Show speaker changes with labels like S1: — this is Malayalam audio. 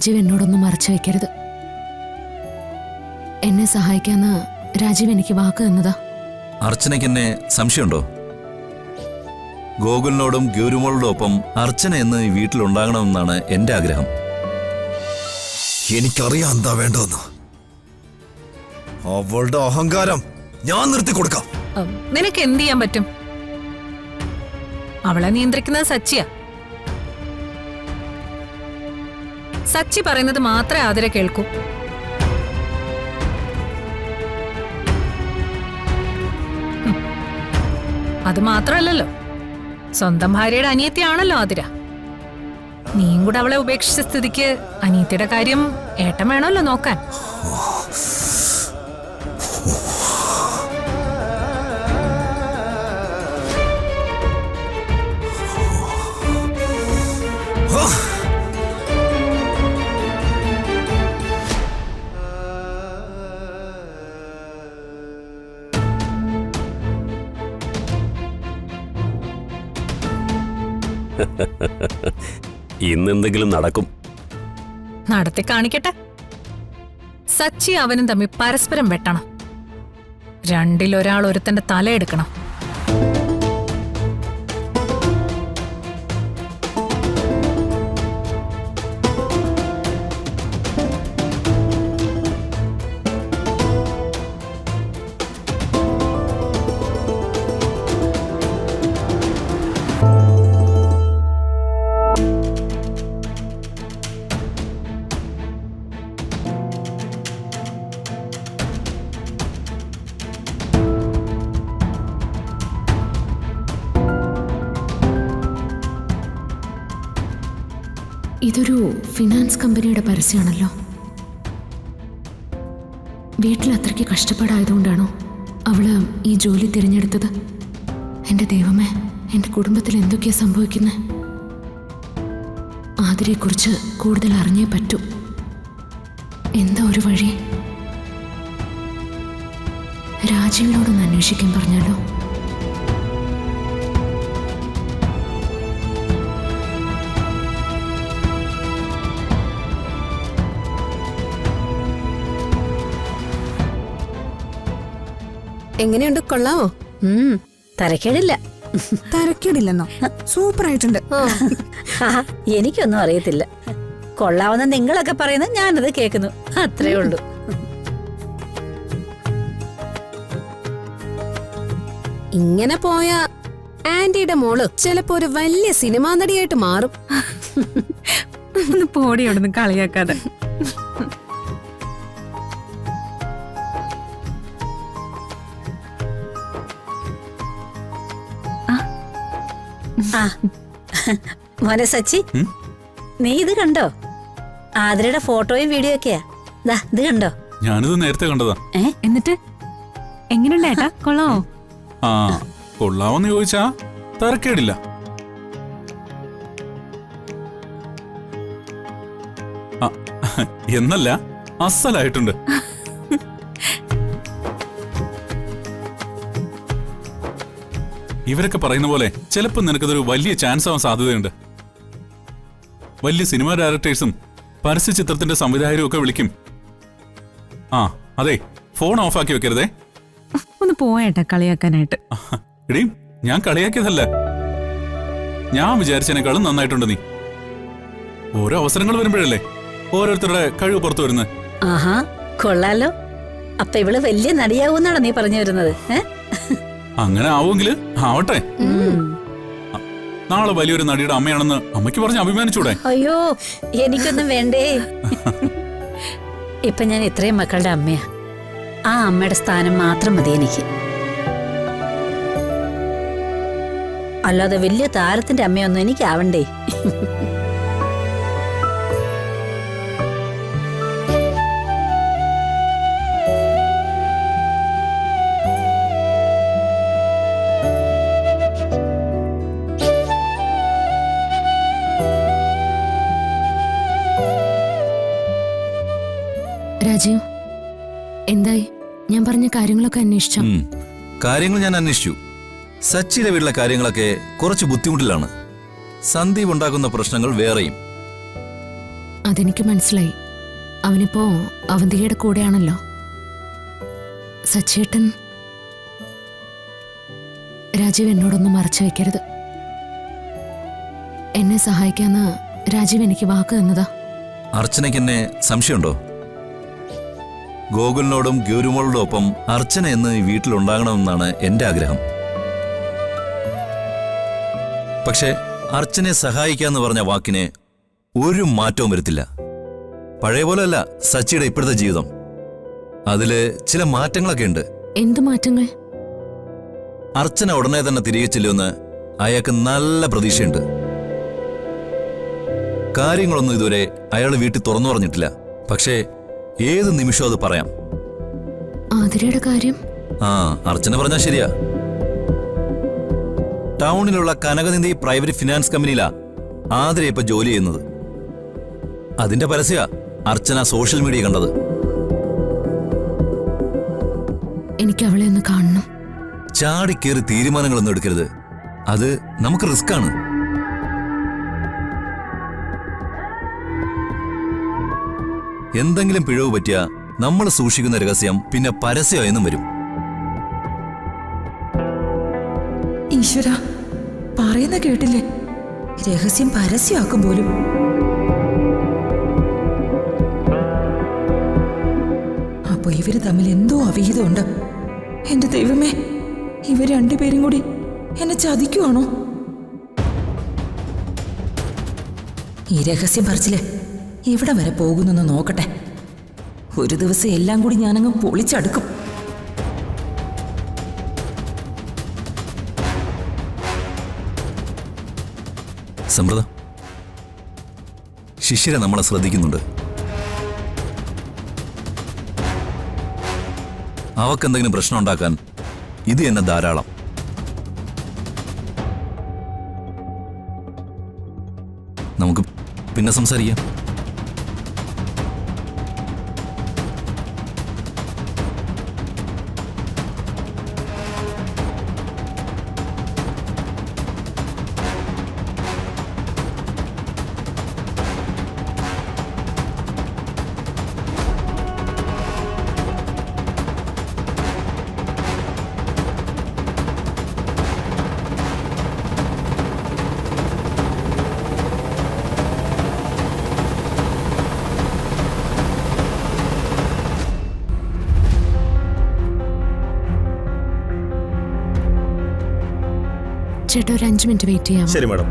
S1: രാജീവ് എന്നോടൊന്നും മറച്ചു വെക്കരുത്. എന്നെ സഹായിക്കാന്ന് രാജീവ് എനിക്ക് വാക്ക് തന്നതാ.
S2: അർച്ചനയ്ക്ക് എന്നെ സംശയമുണ്ടോ? ഗോകുലിനോടും ഗൗരിമോളോടും ഒപ്പം അർച്ചന എന്ന് ഈ വീട്ടിലുണ്ടാകണമെന്നാണ് എന്റെ ആഗ്രഹം.
S3: എനിക്കറിയാം എന്താ വേണ്ടതെന്ന്. അവളുടെ അഹങ്കാരം ഞാൻ നിർത്തി കൊടുക്കാം.
S4: നിനക്ക് എന്ത് ചെയ്യാൻ പറ്റും? അവളെ നിയന്ത്രിക്കുന്നത് സച്ചിയാ. സച്ചി പറയുന്നത് മാത്രമേ ആതിര കേൾക്കൂ. അത് മാത്രമല്ലല്ലോ, സ്വന്തം ഭാര്യയുടെ അനിയത്തിയാണല്ലോ ആതിര. നീയും കൂടെ അവളെ ഉപേക്ഷിച്ച സ്ഥിതിക്ക് അനിയത്തിയുടെ കാര്യം ഏട്ടൻ വേണമല്ലോ നോക്കാൻ.
S5: ഇന്നെന്തെങ്കിലും നടക്കും.
S4: നടത്തി കാണിക്കട്ടെ. സച്ചി അവനും തമ്മിൽ പരസ്പരം വെട്ടണം. രണ്ടിലൊരാൾ ഒരുത്തന്റെ തലയെടുക്കണം.
S1: ഇതൊരു ഫിനാൻസ് കമ്പനിയുടെ പരസ്യമാണല്ലോ. വീട്ടിൽ അത്രയ്ക്ക് കഷ്ടപ്പാടായതുകൊണ്ടാണോ അവള് ഈ ജോലി തിരഞ്ഞെടുത്തത്? എൻ്റെ ദൈവമേ, എൻ്റെ കുടുംബത്തിൽ എന്തൊക്കെയാ സംഭവിക്കുന്നത്? ആതിരയെക്കുറിച്ച് കൂടുതൽ അറിഞ്ഞേ പറ്റൂ. എന്താ ഒരു വഴി? രാജീവിനോടൊന്ന് അന്വേഷിക്കാൻ പറഞ്ഞാലോ?
S6: എങ്ങനെയുണ്ട്? കൊള്ളാമോ?
S7: തരക്കേടില്ല.
S6: തരക്കേടില്ലെന്നോ? സൂപ്പർ ആയിട്ടുണ്ട്.
S7: എനിക്കൊന്നും അറിയത്തില്ല. കൊള്ളാവുന്ന നിങ്ങളൊക്കെ പറയുന്നത് ഞാനത് കേൾക്കുന്നു, അത്രേ ഉള്ളൂ.
S6: ഇങ്ങനെ പോയ ആന്റിയുടെ മോള് ചിലപ്പോ ഒരു വലിയ സിനിമാ നടിയായിട്ട് മാറും.
S4: ഒന്ന് പോടിയോടൊന്നും കളിയാക്കാതെ.
S7: മോനെ സച്ചി, നീ ഇത് കണ്ടോ? ആതിരയുടെ ഫോട്ടോയും വീഡിയോ ഒക്കെയാ. ഇത് കണ്ടോ?
S8: ഞാനിത് നേരത്തെ കണ്ടതാ.
S4: എന്നിട്ട് എങ്ങനെയുണ്ട് ഏട്ടാ? കൊള്ളാമോ?
S8: ആ, കൊള്ളാവോന്ന് ചോദിച്ചാ തരക്കേടില്ല. എന്നല്ല, അസലായിട്ടുണ്ട്. ഇവരൊക്കെ പറയുന്ന പോലെ ചിലപ്പോൾ നിനക്കതൊരു വലിയ ചാൻസ് ആവാൻ സാധ്യതയുണ്ട്. വലിയ സിനിമാ ഡയറക്ടേഴ്സും പരസ്യ ചിത്രത്തിന്റെ സംവിധായകരും ഒക്കെ വിളിക്കും. ആ അതെ, ഫോൺ ഓഫാക്കി വെക്കരുതേ.
S4: ഒന്ന് പോയേട്ടാ കളിയാക്കാനായിട്ട്.
S8: എടീ, ഞാൻ കളിയാക്കിയതല്ല. ഞാൻ വിചാരിച്ചതിനേക്കാളും നന്നായിട്ടുണ്ട് നീ. ഓരോ അവസരങ്ങൾ വരുമ്പോഴല്ലേ ഓരോരുത്തരുടെ കഴിവ് പുറത്തു വരുന്നത്.
S7: ആഹാ, കൊള്ളാലോ. അപ്പൊ ഇവള് വലിയ നടിയാവൂന്നാണോ നീ പറഞ്ഞു വരുന്നത്?
S8: അങ്ങനെ ആവുമെങ്കില് ആവട്ടെ. നാളെ വലിയൊരു നടിയുടെ അമ്മയാണെന്ന് അമ്മയ്ക്ക് പറഞ്ഞ് അഭിമാനിച്ചൂടെ?
S7: അയ്യോ, എനിക്കൊന്നും വേണ്ടേ. ഇപ്പൊ ഞാൻ ഇത്രയും മക്കളുടെ അമ്മയാ. ആ അമ്മയുടെ സ്ഥാനം മാത്രം മതി എനിക്ക്. അല്ലാതെ വലിയ താരത്തിന്റെ അമ്മയൊന്നും എനിക്ക് ആവണ്ടേ.
S1: രാജീവ്, എന്തായി? ഞാൻ പറഞ്ഞ കാര്യങ്ങളൊക്കെ അന്വേഷിച്ചോ?
S2: കാര്യങ്ങൾ ഞാൻ അന്വേഷിച്ചു. സച്ചിയുടെ വീട്ടിലെ കാര്യങ്ങളൊക്കെ കുറച്ച് ബുദ്ധിമുട്ടിലാണ്. സന്ദീപ് ഉണ്ടാക്കുന്ന പ്രശ്നങ്ങൾ വേറെയും.
S1: അതെനിക്ക് മനസ്സിലായി. അവനിപ്പോ അവന്തികയുടെ കൂടെയാണല്ലോ. സച്ചേട്ടൻ, രാജീവ് എന്നോടൊന്നും മറച്ചു വെക്കരുത്. എന്നെ സഹായിക്കാന്ന് രാജീവ് എനിക്ക് വാക്ക് തന്നതാ.
S2: അർച്ചനയ്ക്ക് എന്നെ സംശയമുണ്ടോ? ഗോകുലിനോടും ഗൗരിമോളോടും ഒപ്പം അർച്ചന എന്ന് ഈ വീട്ടിലുണ്ടാകണമെന്നാണ് എൻ്റെ ആഗ്രഹം. പക്ഷേ അർച്ചനെ സഹായിക്കാന്ന് പറഞ്ഞ വാക്കിനെ ഒരു മാറ്റവും വരുത്തില്ല. പഴയ പോലെയല്ല സച്ചിയുടെ ഇപ്പോഴത്തെ ജീവിതം. അതില് ചില മാറ്റങ്ങളൊക്കെ ഉണ്ട്.
S1: എന്ത് മാറ്റങ്ങൾ?
S2: അർച്ചന ഉടനെ തന്നെ തിരികെ ചെല്ലുമെന്ന് അയാൾക്ക് നല്ല പ്രതീക്ഷയുണ്ട്. കാര്യങ്ങളൊന്നും ഇതുവരെ അയാൾ വീട്ടിൽ തുറന്നു പറഞ്ഞിട്ടില്ല. പക്ഷേ ഏത് നിമിഷവും അത് പറയാം.
S1: ആതിരയുടെ കാര്യം?
S2: അർച്ചന പറഞ്ഞാൽ ശരിയാ. ടൗണിലുള്ള കനകനിധി പ്രൈവറ്റ് ഫിനാൻസ് കമ്പനിയിലാ ആതിര ഇപ്പൊ ജോലി ചെയ്യുന്നത്. അതിന്റെ പരസ്യ അർച്ചന സോഷ്യൽ മീഡിയ കണ്ടത്.
S1: എനിക്ക് അവളെ ഒന്ന് കാണണം.
S2: ചാടിക്കേറി തീരുമാനങ്ങളൊന്നും എടുക്കരുത്. അത് നമുക്ക് റിസ്ക് ആണ്. എന്തെങ്കിലും പിഴവ് പറ്റിയ നമ്മൾ സൂക്ഷിക്കുന്ന രഹസ്യം പിന്നെ പരസ്യമായെന്നും വരും.
S5: ഈശ്വര, പറയുന്ന കേട്ടില്ലേ, രഹസ്യം പരസ്യമാക്കും പോലും. അപ്പൊ ഇവര് തമ്മിൽ എന്തോ അവിഹിതമുണ്ട്. എന്റെ ദൈവമേ, ഇവർ രണ്ടുപേരും കൂടി എന്നെ ചതിക്കുവാണോ? ഈ രഹസ്യം പറിച്ചില് എവിടെ വരെ പോകുന്നെന്ന് നോക്കട്ടെ. ഒരു ദിവസം എല്ലാം കൂടി ഞാനങ്ങ് പൊളിച്ചടുക്കും.
S2: സമൃദ്ധ, ശിശിര നമ്മളെ ശ്രദ്ധിക്കുന്നുണ്ട്. അവക്കെന്തെങ്കിലും പ്രശ്നം ഉണ്ടാക്കാൻ ഇത് തന്നെ ധാരാളം. നമുക്ക് പിന്നെ സംസാരിക്കാം.
S1: ചേട്ടാ, ഒരു 5 മിനിറ്റ് വെയിറ്റ് ചെയ്യാം.
S3: ശരി മാഡം.